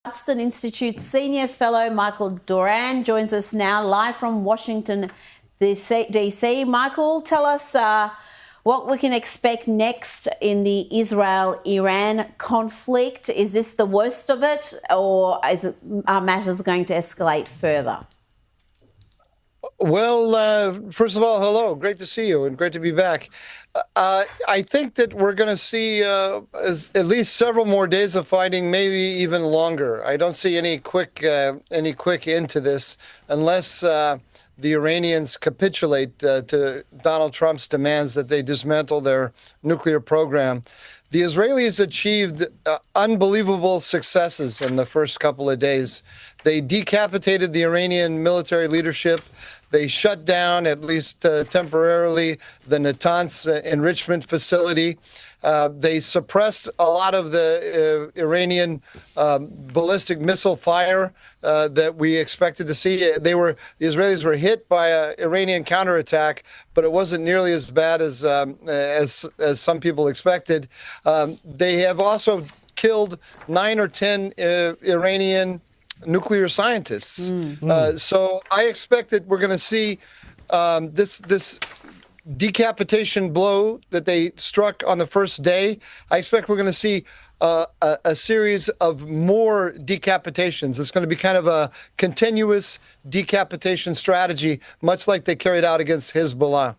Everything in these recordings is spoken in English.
Hudson Institute Senior Fellow Michael Doran joins us now live from Washington, D.C. Michael, tell us what we can expect next in the Israel-Iran conflict. Is this the worst of it, or are matters going to escalate further? Well, first of all, hello. Great to see you and great to be back. I think that we're going to see at least several more days of fighting, maybe even longer. I don't see any quick end to this unless the Iranians capitulate to Donald Trump's demands that they dismantle their nuclear program. The Israelis achieved unbelievable successes in the first couple of days. They decapitated the Iranian military leadership. They shut down, at least temporarily, the Natanz enrichment facility. They suppressed a lot of the Iranian ballistic missile fire that we expected to see. The Israelis were hit by an Iranian counterattack, but it wasn't nearly as bad as some people expected. They have also killed 9 or 10 Iranian nuclear scientists. So I expect that we're going to see this decapitation blow that they struck on the first day. I expect we're going to see a series of more decapitations. It's going to be kind of a continuous decapitation strategy, much like they carried out against Hezbollah.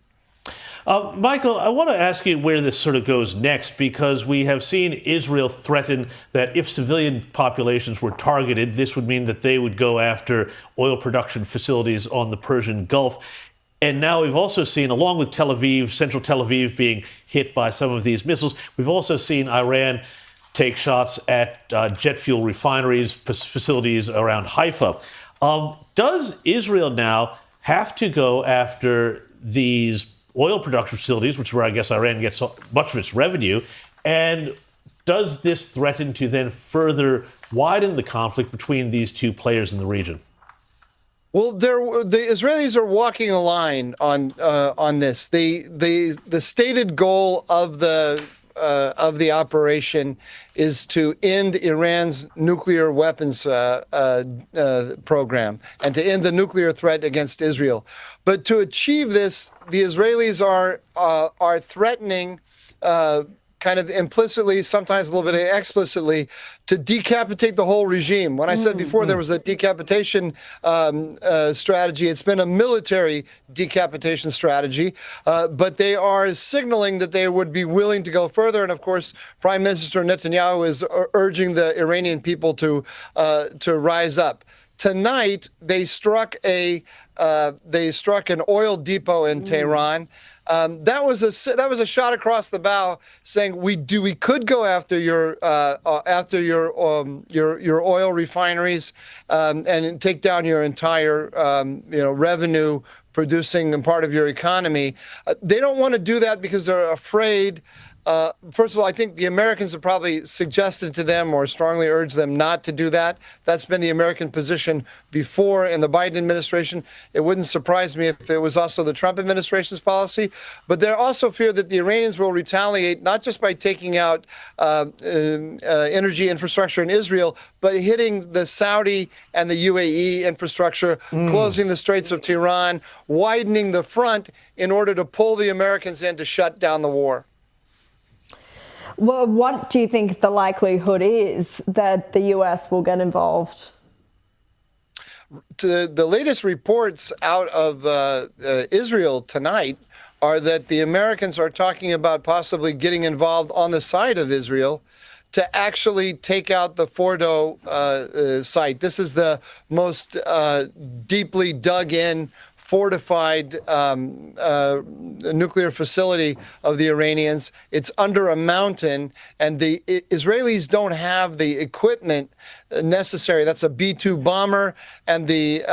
Michael, I want to ask you where this sort of goes next, because we have seen Israel threaten that if civilian populations were targeted, this would mean that they would go after oil production facilities on the Persian Gulf. And now we've also seen, along with Tel Aviv, central Tel Aviv being hit by some of these missiles, we've also seen Iran take shots at jet fuel refineries, facilities around Haifa. Does Israel now have to go after these oil production facilities, which is where I guess Iran gets much of its revenue, and does this threaten to then further widen the conflict between these two players in the region? Well, the Israelis are walking a line on this. The stated goal of the operation is to end Iran's nuclear weapons program and to end the nuclear threat against Israel. But to achieve this, the Israelis are threatening, kind of implicitly, sometimes a little bit explicitly, to decapitate the whole regime. When I said before there was a decapitation strategy, it's been a military decapitation strategy, but they are signaling that they would be willing to go further. And of course, Prime Minister Netanyahu is urging the Iranian people to rise up. Tonight, they struck an oil depot in Tehran. That was a shot across the bow, saying we could go after your oil refineries and take down your entire revenue producing and part of your economy. They don't want to do that because they're afraid. First of all, I think the Americans have probably suggested to them or strongly urged them not to do that. That's been the American position before in the Biden administration. It wouldn't surprise me if it was also the Trump administration's policy. But they also fear that the Iranians will retaliate, not just by taking out energy infrastructure in Israel, but hitting the Saudi and the UAE infrastructure, closing the Straits of Tehran, widening the front in order to pull the Americans in to shut down the war. Well, what do you think the likelihood is that the US will get involved? The latest reports out of Israel tonight are that the Americans are talking about possibly getting involved on the side of Israel to actually take out the Fordo site. This is the most deeply dug in, fortified nuclear facility of the Iranians. It's under a mountain, and the Israelis don't have the equipment necessary. That's a B-2 bomber and the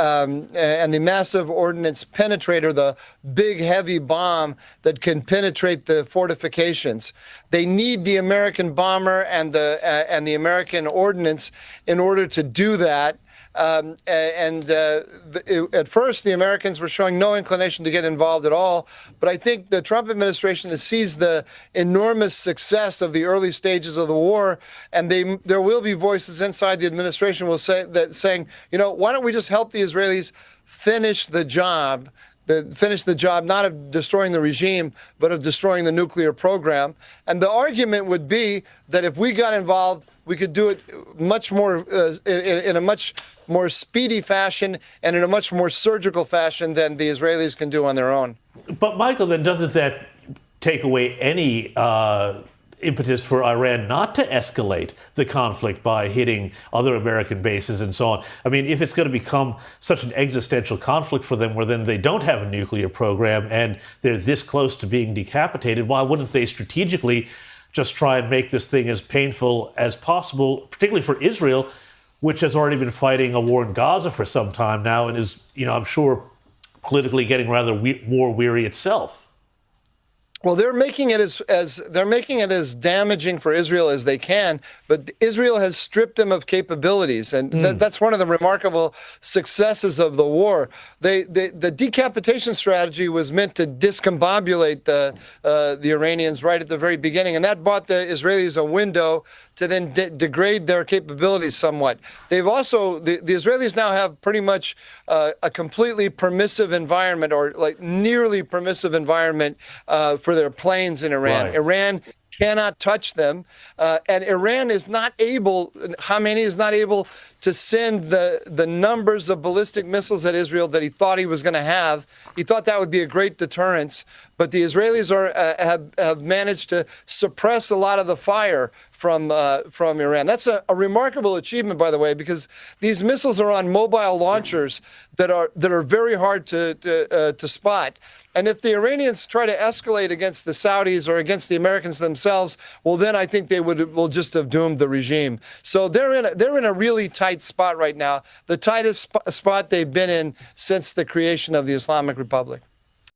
massive ordnance penetrator, the big heavy bomb that can penetrate the fortifications. They need the American bomber and the American ordnance in order to do that. At first, the Americans were showing no inclination to get involved at all. But I think the Trump administration has seized the enormous success of the early stages of the war, and there will be voices inside the administration will say that saying, why don't we just help the Israelis finish the job? Finish the job not of destroying the regime, but of destroying the nuclear program. And the argument would be that if we got involved, we could do it much more in a much more speedy fashion and in a much more surgical fashion than the Israelis can do on their own. But Michael, then doesn't that take away any impetus for Iran not to escalate the conflict by hitting other American bases and so on? I mean, if it's going to become such an existential conflict for them where then they don't have a nuclear program and they're this close to being decapitated, why wouldn't they strategically just try and make this thing as painful as possible, particularly for Israel, which has already been fighting a war in Gaza for some time now and is, I'm sure, politically getting rather war weary itself? Well, they're making it as damaging for Israel as they can, but Israel has stripped them of capabilities, and that's one of the remarkable successes of the war. The decapitation strategy was meant to discombobulate the Iranians right at the very beginning, and that bought the Israelis a window to then degrade their capabilities somewhat. They've also, the Israelis now have pretty much a completely permissive environment, or like nearly permissive environment for their planes in Iran. Right. Iran cannot touch them, and Iran is not able, Khamenei is not able to send the numbers of ballistic missiles at Israel that he thought he was going to have. He thought that would be a great deterrence, but the Israelis have managed to suppress a lot of the fire from Iran. That's a remarkable achievement, by the way, because these missiles are on mobile launchers that are very hard to spot. And if the Iranians try to escalate against the Saudis or against the Americans themselves, well, then I think they will just have doomed the regime. So they're in a really tight spot right now, the tightest spot they've been in since the creation of the Islamic Republic.